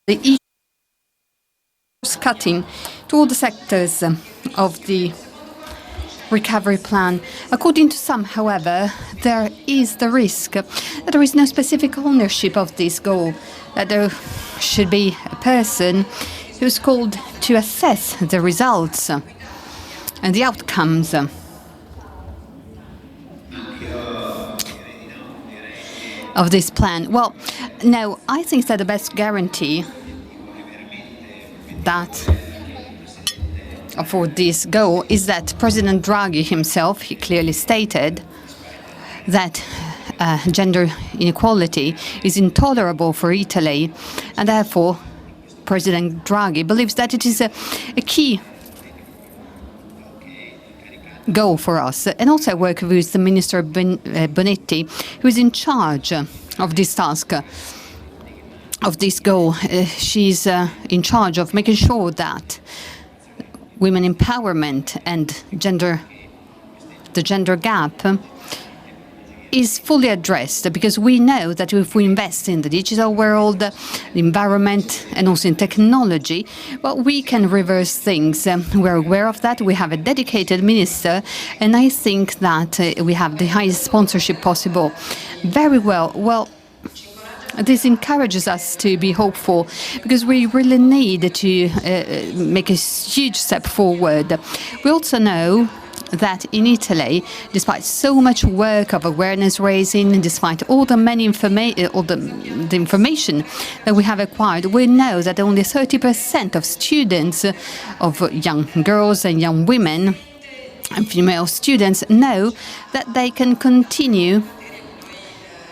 the cutting to all the sectors of the recovery plan. According to some, however, there is the risk that there is no specific ownership of this goal, that there should be a person who's called to assess the results and the outcomes of this plan. Well, no, I think that the best guarantee that for this goal is that President Draghi himself, he clearly stated that gender inequality is intolerable for Italy, and therefore President Draghi believes that it is a key goal for us. And also I work with the Minister Bonetti, who is in charge of this task, of this goal. She's in charge of making sure that women empowerment and the gender gap is fully addressed, because we know that if we invest in the digital world, the environment, and also in technology, well, we can reverse things. We're aware of that. We have a dedicated minister, and I think that we have the highest sponsorship possible. Very well. Well, this encourages us to be hopeful, because we really need to make a huge step forward. We also know that in Italy, despite so much work of awareness raising, despite all the the information that we have acquired, we know that only 30% of students, of young girls and young women and female students, know that they can continue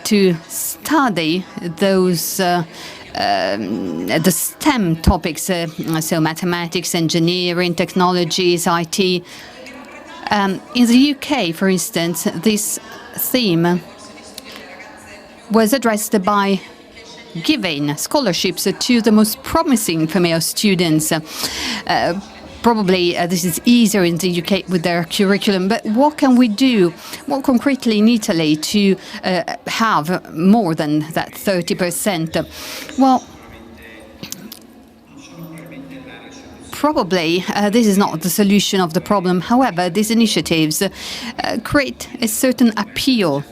to study those the STEM topics, so mathematics, engineering, technologies, IT. In the UK, for instance, this theme was addressed by giving scholarships to the most promising female students. Probably this is easier in the UK with their curriculum, but what can we do more concretely in Italy to have more than that 30%? Well, probably this is not the solution of the problem. However, these initiatives create a certain appeal.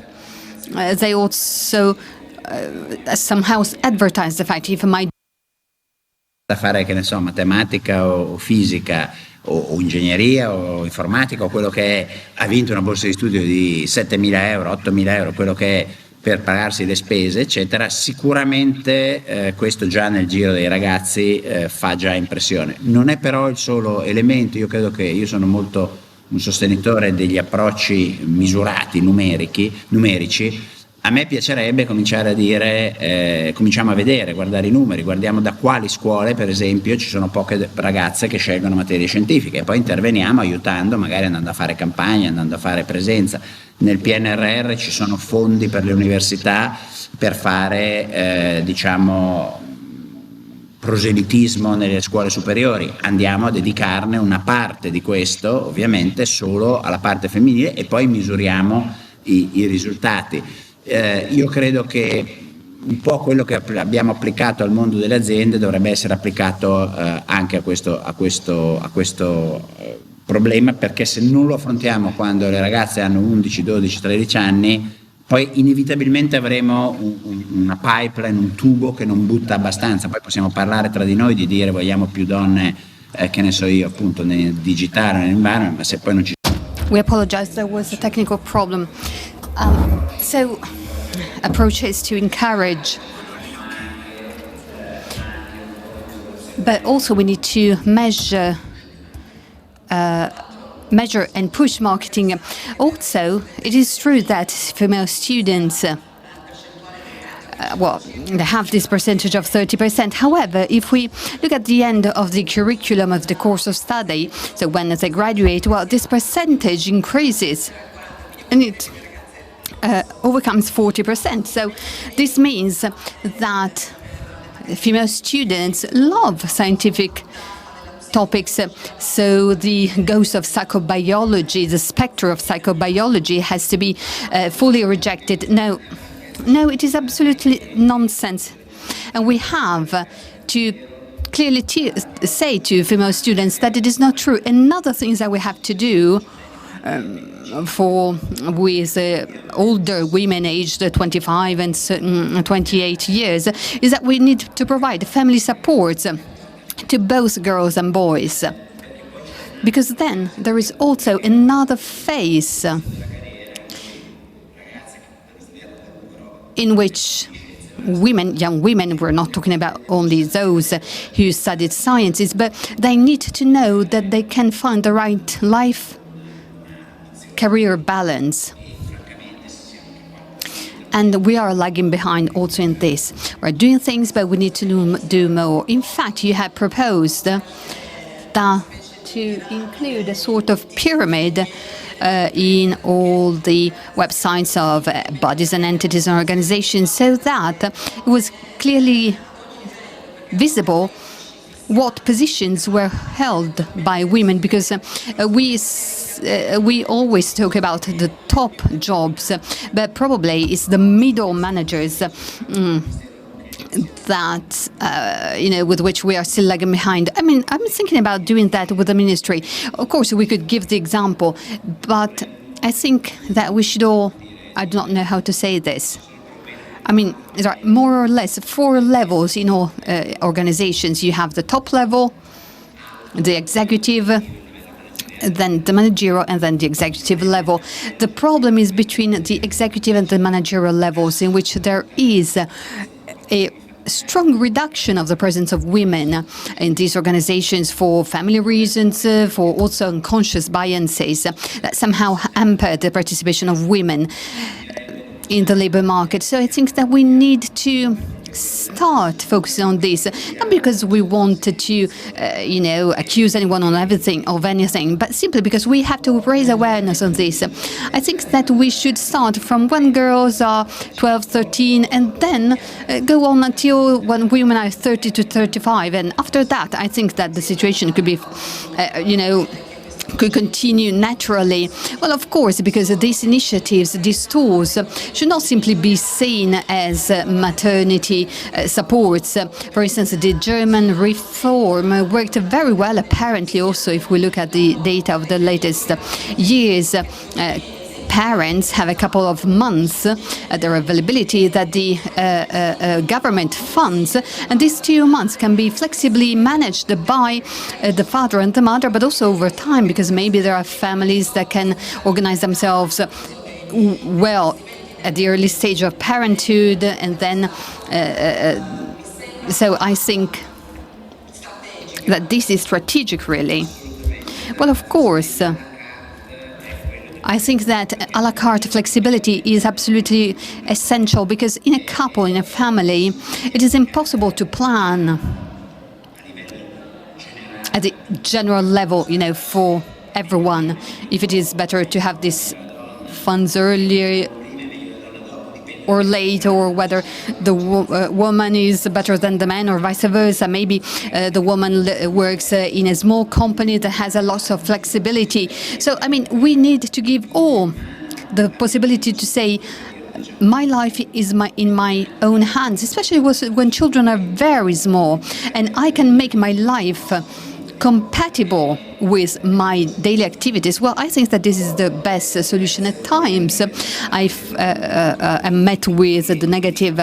They also somehow advertise the fact if my da fare, che ne so, matematica o fisica o ingegneria o informatica o quello che è, ha vinto una borsa di studio di 7.000 euro, 8.000 euro, quello che è, per pagarsi le spese, eccetera, sicuramente questo già nel giro dei ragazzi fa già impressione. Non è però il solo elemento. Io credo che io sono molto un sostenitore degli approcci misurati, numerici. A me piacerebbe cominciare a dire, cominciamo a vedere, guardare i numeri, guardiamo da quali scuole, per esempio, ci sono poche ragazze che scelgono materie scientifiche, e poi interveniamo aiutando, magari andando a fare campagne, andando a fare presenza. Nel PNRR ci sono fondi per le università per fare, proselitismo nelle scuole superiori. Andiamo a dedicarne una parte di questo, ovviamente, solo alla parte femminile, e poi misuriamo i risultati. Io credo che un po' quello che abbiamo applicato al mondo delle aziende dovrebbe essere applicato anche a questo problema, perché se non lo affrontiamo quando le ragazze hanno 11, 12, 13 anni, poi inevitabilmente avremo una pipeline, un tubo che non butta abbastanza. Poi possiamo parlare tra di noi di dire vogliamo più donne, che ne so io, appunto nel digitale, nell'environment, ma se poi non ci... We apologize, there was a technical problem. So, approach is to encourage, but also we need to measure and push marketing. Also, it is true that female students, they have this percentage of 30%. However, if we look at the end of the curriculum of the course of study, so when they graduate, well, this percentage increases, and it overcomes 40%. So this means that female students love scientific topics. So the ghost of psychobiology, the spectre of psychobiology, has to be fully rejected. No, it is absolutely nonsense. And we have to clearly say to female students that it is not true. Another thing that we have to do with older women aged 25 and 28 years is that we need to provide family support to both girls and boys. Because then there is also another phase in which young women, we're not talking about only those who studied sciences, but they need to know that they can find the right life-career balance. And we are lagging behind also in this. We're doing things, but we need to do more. In fact, you have proposed that to include a sort of pyramid in all the websites of bodies and entities and organizations, so that it was clearly visible what positions were held by women, because we always talk about the top jobs, but probably it's the middle managers that with which we are still lagging behind. I mean, I'm thinking about doing that with the ministry. Of course, we could give the example, but I think that we should all, I do not know how to say this. I mean, there are more or less 4 levels in all organizations. You have the top level, the executive, then the managerial, and then the executive level. The problem is between the executive and the managerial levels, in which there is a strong reduction of the presence of women in these organizations for family reasons, for also unconscious biases that somehow hamper the participation of women in the labor market. So I think that we need to start focusing on this, not because we wanted to, accuse anyone of anything, but simply because we have to raise awareness on this. I think that we should start from when girls are 12, 13, and then go on until when women are 30 to 35. And after that, I think that the situation could be, could continue naturally. Well, of course, because these initiatives, these tools, should not simply be seen as maternity supports. For instance, the German reform worked very well, apparently, also, if we look at the data of the latest years. Parents have a couple of months at their availability that the government funds, and these 2 months can be flexibly managed by the father and the mother, but also over time, because maybe there are families that can organize themselves well at the early stage of parenthood, and then so I think that this is strategic, really. Well, of course, I think that a la carte flexibility is absolutely essential, because in a couple, in a family, it is impossible to plan at the general level, for everyone, if it is better to have these funds earlier or late, or whether the woman is better than the man, or vice versa. Maybe the woman works in a small company that has a lot of flexibility. So, I mean, we need to give all the possibility to say, my life is in my own hands, especially when children are very small, and I can make my life compatible with my daily activities. Well, I think that this is the best solution. At times, I've met with the negative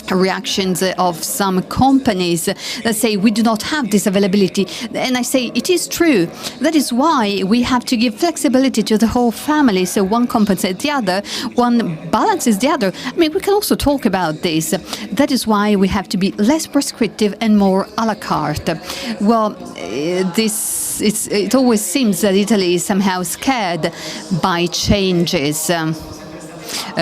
reactions of some companies that say we do not have this availability. And I say it is true. That is why we have to give flexibility to the whole family, so one compensates the other, one balances the other. I mean, we can also talk about this. That is why we have to be less prescriptive and more a la carte. Well, it always seems that Italy is somehow scared by changes.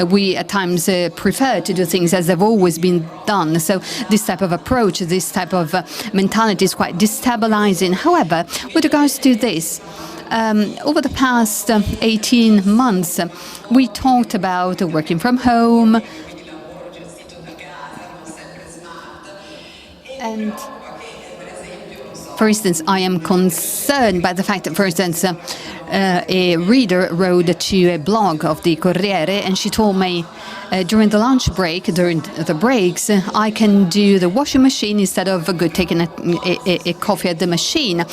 We at times prefer to do things as they've always been done. So this type of approach, this type of mentality is quite destabilizing. However, with regards to this, over the past 18 months, we talked about working from home. And for instance, I am concerned by the fact that, for instance, a reader wrote to a blog of the Corriere, and she told me during the lunch break, during the breaks, I can do the washing machine instead of taking a coffee at the machine.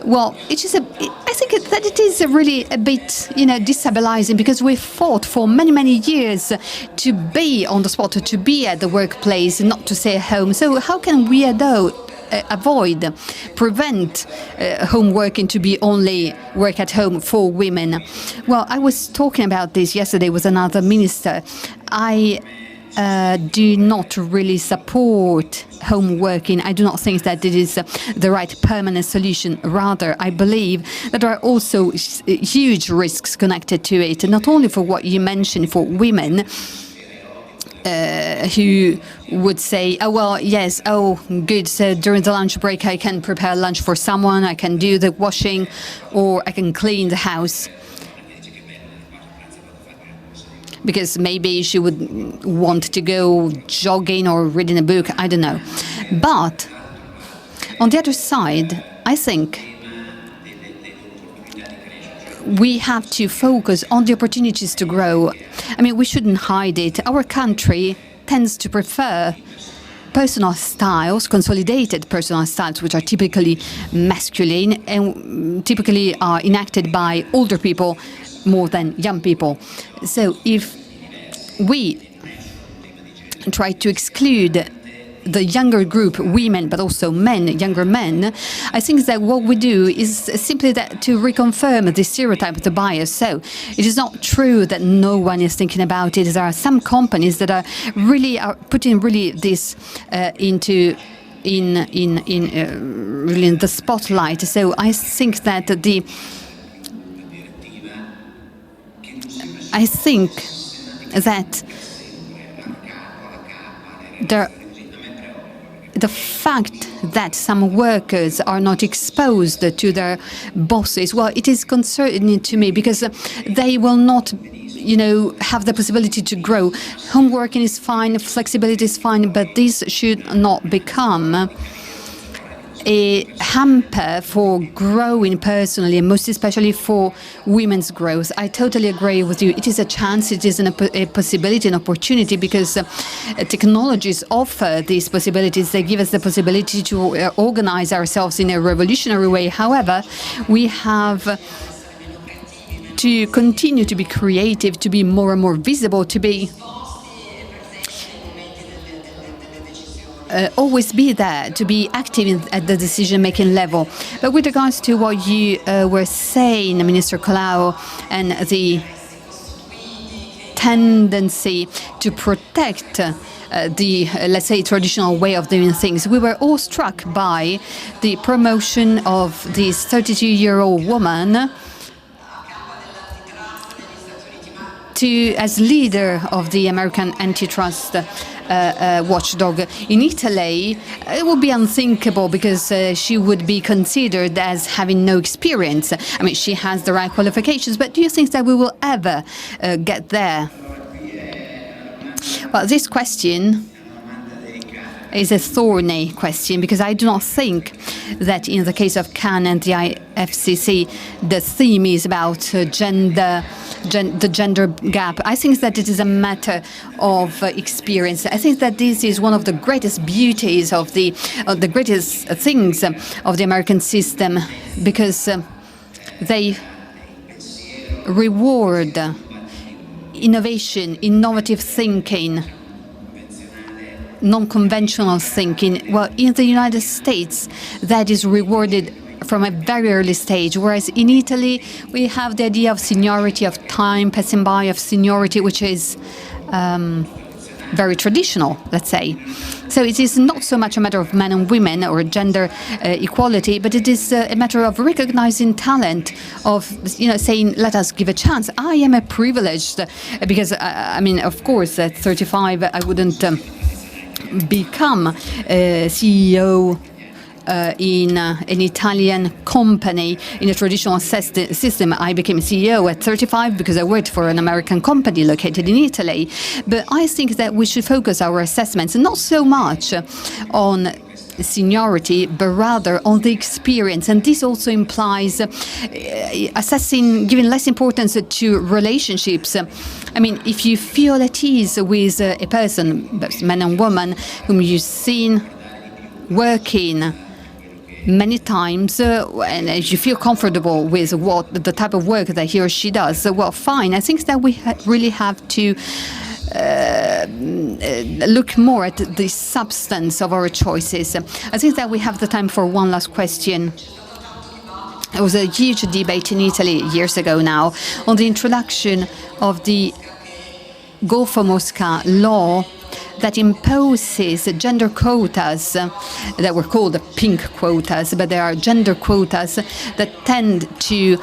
Well, I think that it is really a bit, destabilizing, because we fought for many, many years to be on the spot, to be at the workplace, not to stay at home. So how can we prevent home working to be only work at home for women? Well, I was talking about this yesterday with another minister. I do not really support home working. I do not think that it is the right permanent solution. Rather, I believe that there are also huge risks connected to it, not only for what you mentioned for women, who would say, oh, well, yes, oh, good, so during the lunch break I can prepare lunch for someone, I can do the washing, or I can clean the house. Because maybe she would want to go jogging or reading a book, I don't know. But on the other side, I think we have to focus on the opportunities to grow. I mean, we shouldn't hide it. Our country tends to prefer personal styles, consolidated personal styles, which are typically masculine and typically are enacted by older people more than young people. So if we try to exclude the younger group, women, but also men, younger men, I think that what we do is simply that to reconfirm the stereotype, the bias. So it is not true that no one is thinking about it. There are some companies that are putting this really in the spotlight. So I think that the fact that some workers are not exposed to their bosses, well, it is concerning to me, because they will not, have the possibility to grow. Home working is fine, flexibility is fine, but this should not become a hamper for growing personally, and most especially for women's growth. I totally agree with you. It is a chance, it is a possibility, an opportunity, because technologies offer these possibilities. They give us the possibility to organize ourselves in a revolutionary way. However, we have to continue to be creative, to be more and more visible, to be always be there, to be active at the decision-making level. But with regards to what you were saying, Minister Colao, and the tendency to protect the, let's say, traditional way of doing things, we were all struck by the promotion of this 32-year-old woman as leader of the American antitrust watchdog. In Italy, it would be unthinkable, because she would be considered as having no experience. I mean, she has the right qualifications, but do you think that we will ever get there? Well, this question is a thorny question, because I do not think that in the case of Cannes and the IFCC, the theme is about the gender gap. I think that it is a matter of experience. I think that this is one of the greatest beauties of the greatest things of the American system, because they reward innovation, innovative thinking, non-conventional thinking. Well, in the United States, that is rewarded from a very early stage, whereas in Italy, we have the idea of seniority, of time passing by, of seniority, which is very traditional, let's say. So it is not so much a matter of men and women or gender equality, but it is a matter of recognizing talent, of saying, let us give a chance. I am a privileged, because I mean, of course, at 35, I wouldn't become a CEO in an Italian company in a traditional system. I became CEO at 35 because I worked for an American company located in Italy. But I think that we should focus our assessments not so much on seniority, but rather on the experience. And this also implies giving less importance to relationships. I mean, if you feel at ease with a person, both man and woman, whom you've seen working many times, and if you feel comfortable with the type of work that he or she does, well, fine. I think that we really have to look more at the substance of our choices. I think that we have the time for one last question. There was a huge debate in Italy years ago now on the introduction of the Go for Mosca law that imposes gender quotas that were called pink quotas, but they are gender quotas that tend to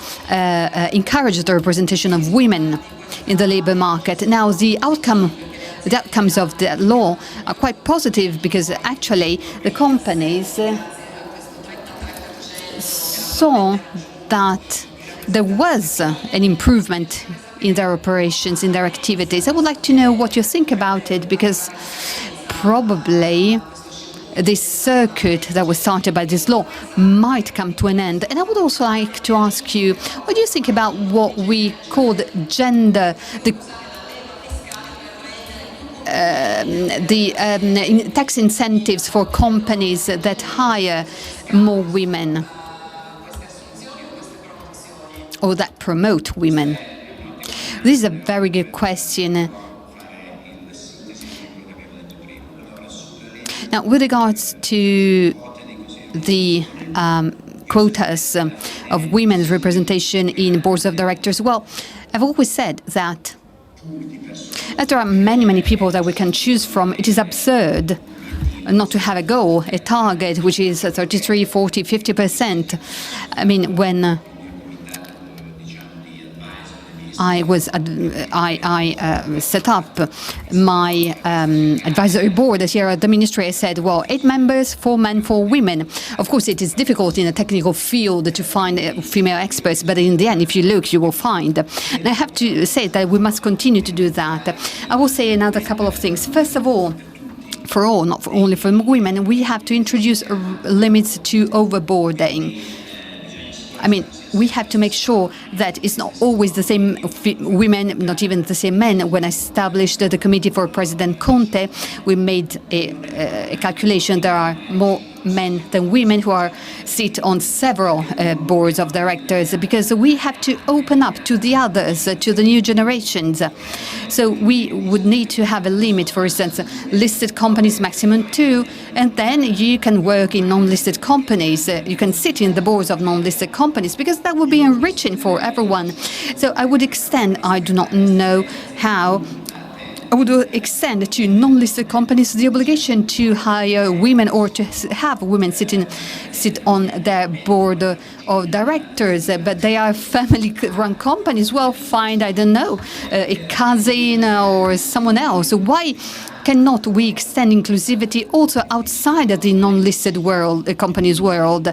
encourage the representation of women in the labor market. Now, the outcomes of that law are quite positive, because actually the companies saw that there was an improvement in their operations, in their activities. I would like to know what you think about it, because probably this circuit that was started by this law might come to an end. And I would also like to ask you, what do you think about what we called gender, tax incentives for companies that hire more women or that promote women? This is a very good question. Now, with regards to the quotas of women's representation in boards of directors, well, I've always said that as there are many, many people that we can choose from, it is absurd not to have a goal, a target, which is 33, 40, 50%. I mean, when I set up my advisory board this year at the ministry, I said, well, 8 members, 4 men, 4 women. Of course, it is difficult in a technical field to find female experts, but in the end, if you look, you will find. And I have to say that we must continue to do that. I will say another couple of things. First of all, for all, not only for women, we have to introduce limits to overboarding. I mean, we have to make sure that it's not always the same women, not even the same men. When I established the committee for President Conte, we made a calculation. There are more men than women who sit on several boards of directors, because we have to open up to the others, to the new generations. So we would need to have a limit, for instance, listed companies maximum 2, and then you can work in non-listed companies. You can sit in the boards of non-listed companies, because that would be enriching for everyone. So I would extend, I do not know how, I would extend to non-listed companies the obligation to hire women, or to have women sit on their board of directors, but they are family-run companies. Well, find, I don't know, a cousin or someone else. Why cannot we extend inclusivity also outside of the non-listed world, companies world?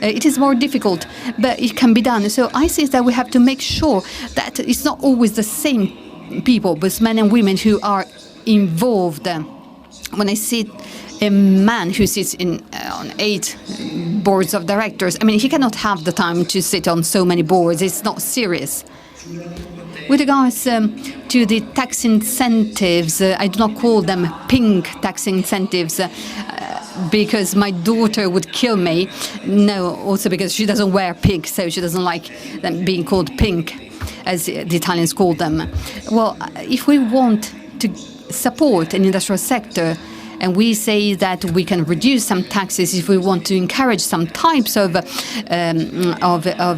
It is more difficult, but it can be done. So I think that we have to make sure that it's not always the same people, both men and women, who are involved. When I see a man who sits on 8 boards of directors, I mean, he cannot have the time to sit on so many boards. It's not serious. With regards to the tax incentives, I do not call them pink tax incentives, because my daughter would kill me. No, also because she doesn't wear pink, so she doesn't like them being called pink, as the Italians call them. Well, if we want to support an industrial sector, and we say that we can reduce some taxes, if we want to encourage some types of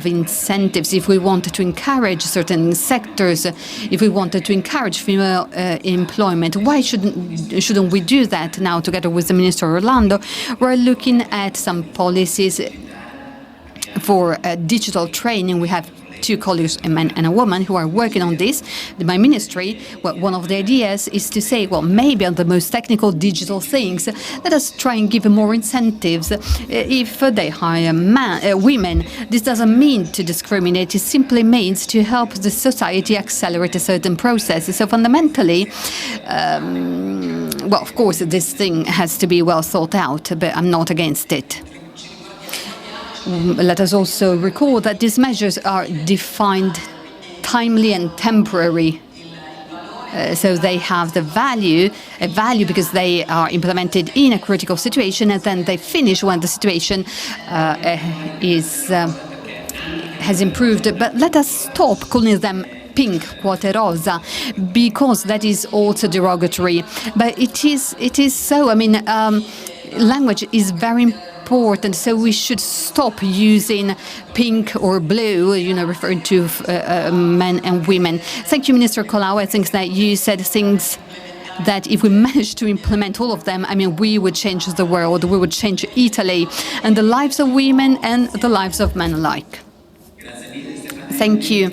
incentives, if we wanted to encourage certain sectors, if we wanted to encourage female employment, why shouldn't we do that now together with the Minister Orlando? We're looking at some policies for digital training. We have 2 colleagues, a man and a woman, who are working on this. My ministry, well, one of the ideas is to say, well, maybe on the most technical digital things, let us try and give more incentives. If they hire women, this doesn't mean to discriminate. It simply means to help the society accelerate a certain process. So fundamentally, well, of course, this thing has to be well thought out, but I'm not against it. Let us also recall that these measures are defined timely and temporary. So they have a value because they are implemented in a critical situation, and then they finish when the situation has improved. But let us stop calling them pink quote rosa, because that is also derogatory. But it is so. I mean, language is very important, so we should stop using pink or blue, referring to men and women. Thank you, Minister Colao. I think that you said things that if we manage to implement all of them, I mean, we would change the world, we would change Italy, and the lives of women and the lives of men alike. Thank you.